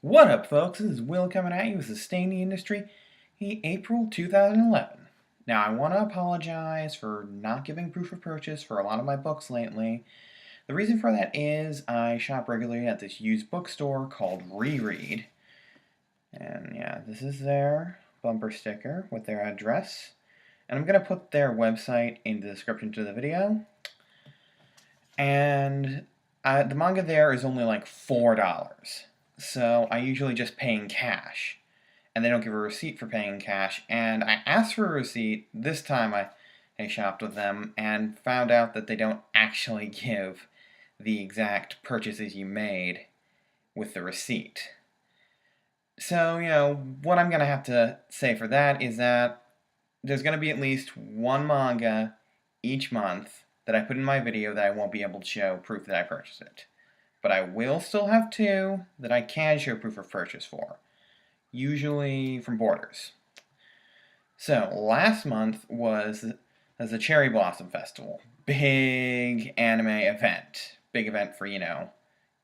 What up, folks? This is Will coming at you with Sustain the Industry, April 2011. Now, I want to apologize for not giving proof of purchase for a lot of my books lately. The reason for that is I shop regularly at this used bookstore called Reread. And yeah, this is their bumper sticker with their address. And I'm going to put their website in the description to the video. And the manga there is only like $4. So I usually just pay in cash. And they don't give a receipt for paying in cash. And I asked for a receipt. This time I shopped with them and found out that they don't actually give the exact purchases you made with the receipt. So, what I'm going to have to say for that is that there's going to be at least one manga each month that I put in my video that I won't be able to show proof that I purchased it. But I will still have two that I can show proof of purchase for, usually from Borders. So, last month was the Cherry Blossom Festival. Big anime event. Big event for,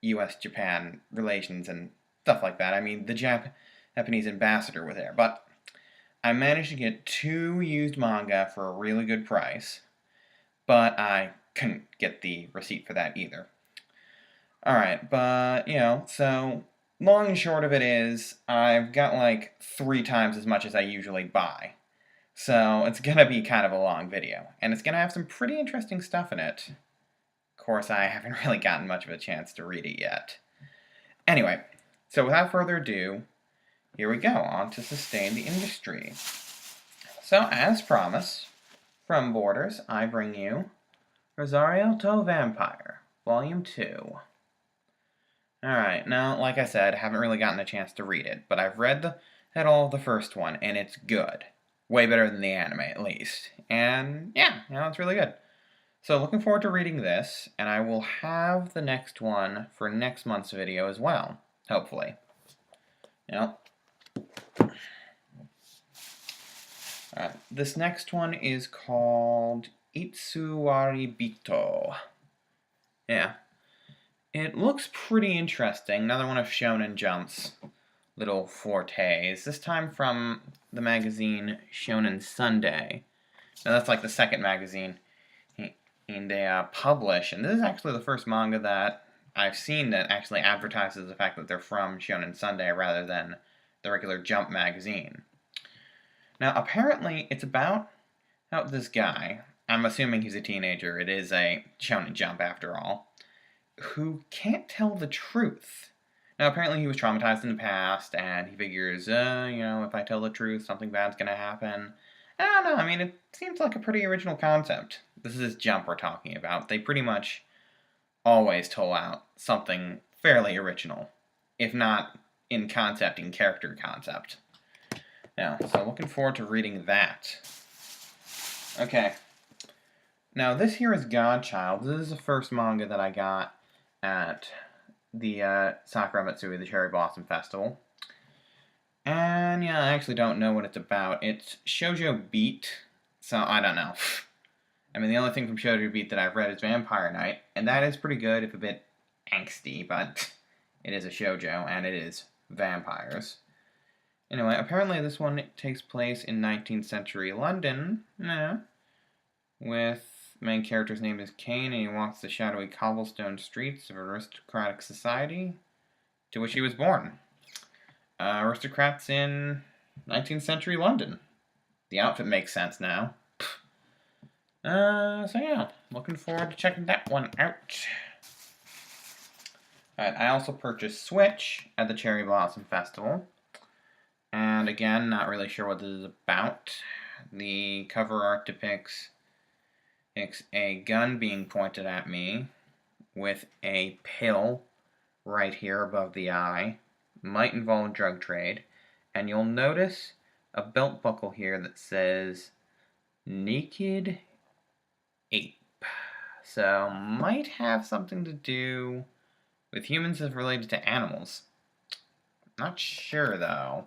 US-Japan relations and stuff like that. I mean, the Japanese ambassador was there. But I managed to get two used manga for a really good price. But I couldn't get the receipt for that either. Alright, but, so long and short of it is, I've got like 3 times as much as I usually buy. So it's going to be kind of a long video, and it's going to have some pretty interesting stuff in it. Of course, I haven't really gotten much of a chance to read it yet. Anyway, so without further ado, here we go, on to Sustain the Industry. So, as promised, from Borders, I bring you Rosario Vampire, Volume 2. Alright, now, like I said, I haven't really gotten a chance to read it, but I've read all of the first one, and it's good. Way better than the anime, at least. And, yeah, it's really good. So, looking forward to reading this, and I will have the next one for next month's video as well, hopefully. Alright, this next one is called Itsuwaribito. Yeah. It looks pretty interesting. Another one of Shonen Jump's little fortes. This time from the magazine Shonen Sunday. Now that's like the second magazine they publish. And this is actually the first manga that I've seen that actually advertises the fact that they're from Shonen Sunday rather than the regular Jump magazine. Now apparently it's about this guy. I'm assuming he's a teenager. It is a Shonen Jump after all. Who can't tell the truth. Now, apparently he was traumatized in the past, and he figures, if I tell the truth, something bad's gonna happen. I don't know, I mean, it seems like a pretty original concept. This is Jump we're talking about. They pretty much always toll out something fairly original, if not in concept, in character concept. Now, so looking forward to reading that. Okay. Now, this here is Godchild. This is the first manga that I got at the Sakura Matsui, the Cherry Blossom Festival. And, I actually don't know what it's about. It's Shoujo Beat, so I don't know. I mean, the only thing from Shoujo Beat that I've read is Vampire Knight, and that is pretty good, if a bit angsty, but it is a shoujo, and it is vampires. Anyway, apparently this one takes place in 19th century London, with main character's name is Kane, and he walks the shadowy cobblestone streets of aristocratic society to which he was born. Aristocrats in 19th century London. The outfit makes sense now. So yeah, looking forward to checking that one out. Alright, I also purchased Switch at the Cherry Blossom Festival. And again, not really sure what this is about. The cover art depicts a gun being pointed at me with a pill right here above the eye. Might involve drug trade. And you'll notice a belt buckle here that says Naked Ape. So, might have something to do with humans as related to animals. Not sure though.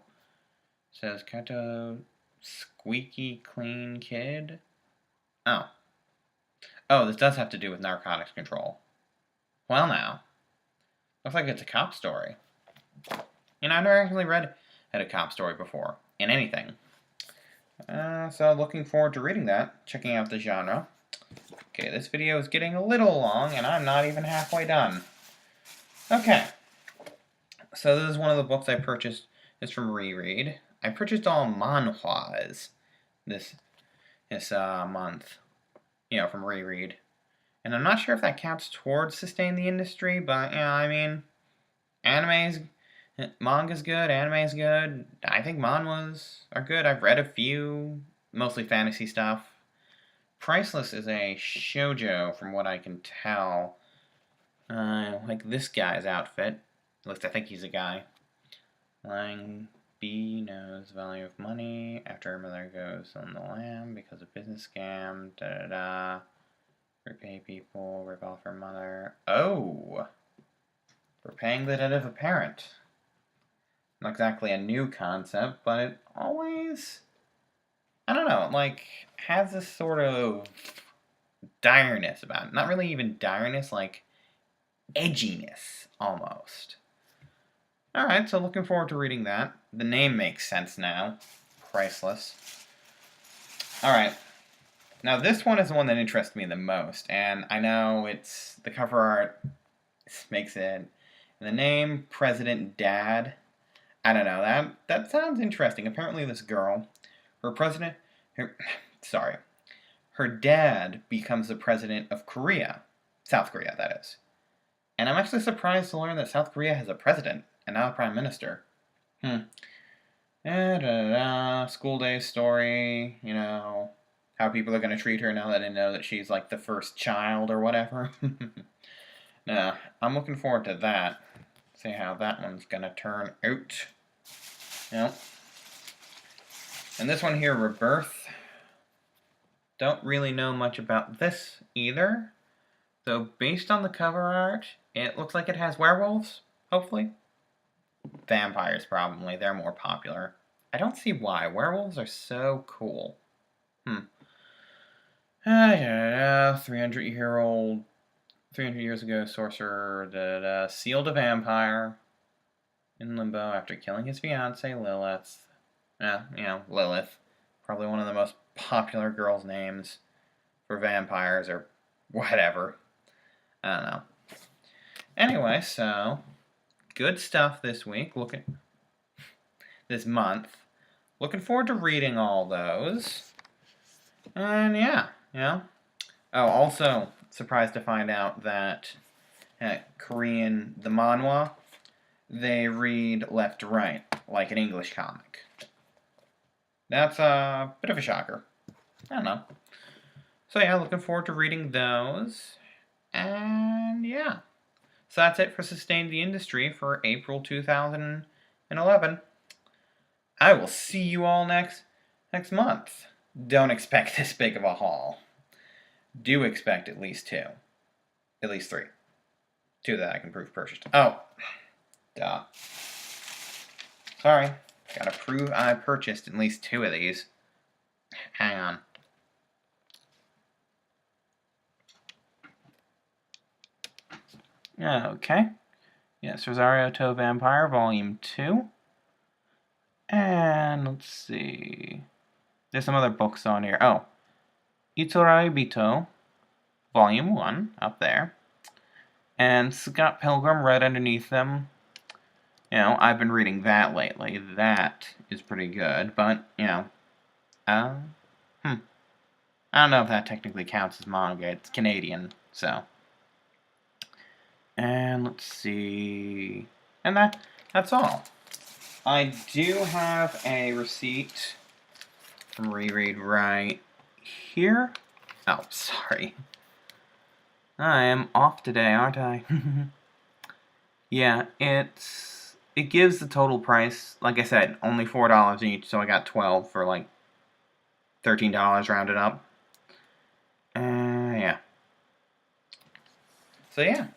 It says Kato Squeaky Clean Kid. Oh, this does have to do with narcotics control. Well now. Looks like it's a cop story. I've never actually read a cop story before in anything. So looking forward to reading that, checking out the genre. Okay, this video is getting a little long, and I'm not even halfway done. Okay, so this is one of the books I purchased. It's from Reread. I purchased all manhwas this month, from Reread. And I'm not sure if that counts towards sustain the industry, but, I mean, manga's good, anime's good. I think manhwas are good. I've read a few, mostly fantasy stuff. Priceless is a shoujo, from what I can tell. Like this guy's outfit. At least I think he's a guy. Lying B knows value of money after her mother goes on the lam because of business scam. Da-da-da. Repay people, rip off her mother. Oh! Repaying the debt of a parent. Not exactly a new concept, but it always, I don't know, like, has this sort of direness about it. Not really even direness, like, edginess, almost. Alright, so looking forward to reading that. The name makes sense now. Priceless. Alright. Now, this one is the one that interests me the most, and I know it's the cover art makes it. The name, President Dad. I don't know, that sounds interesting. Apparently, this girl, her dad becomes the president of Korea, South Korea, that is. And I'm actually surprised to learn that South Korea has a president and not a prime minister. School day story, how people are going to treat her now that they know that she's like the first child or whatever. Nah, I'm looking forward to that. See how that one's going to turn out. Yep. And this one here, Rebirth. Don't really know much about this either. So based on the cover art, it looks like it has werewolves, hopefully. Vampires, probably. They're more popular. I don't see why. Werewolves are so cool. 300 years ago, sorcerer sealed a vampire in limbo after killing his fiancée, Lilith. Lilith. Probably one of the most popular girls' names for vampires or whatever. I don't know. Anyway, so good stuff this week. This month. Looking forward to reading all those. And yeah. Oh, also surprised to find out that Korean, the manhwa, they read left to right, like an English comic. That's a bit of a shocker. I don't know. So yeah, looking forward to reading those. And yeah. So that's it for Sustain the Industry for April 2011. I will see you all next month. Don't expect this big of a haul. Do expect at least 2. At least 3. 2 that I can prove purchased. Oh. Duh. Sorry. Gotta prove I purchased at least 2 of these. Hang on. Okay. Yes, Rosario Vampire, Volume 2. And let's see. There's some other books on here. Oh. Itsuwaribito, Volume 1, up there. And Scott Pilgrim right underneath them. I've been reading that lately. That is pretty good, but, I don't know if that technically counts as manga. It's Canadian, so. And let's see. And that's all. I do have a receipt from Reread right here. Oh, sorry. I am off today, aren't I? Yeah, it gives the total price, like I said, only $4 each, so I got 12 for like $13 rounded up. Yeah. So yeah.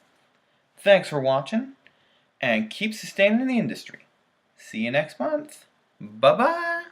Thanks for watching, and keep sustaining the industry. See you next month. Bye-bye.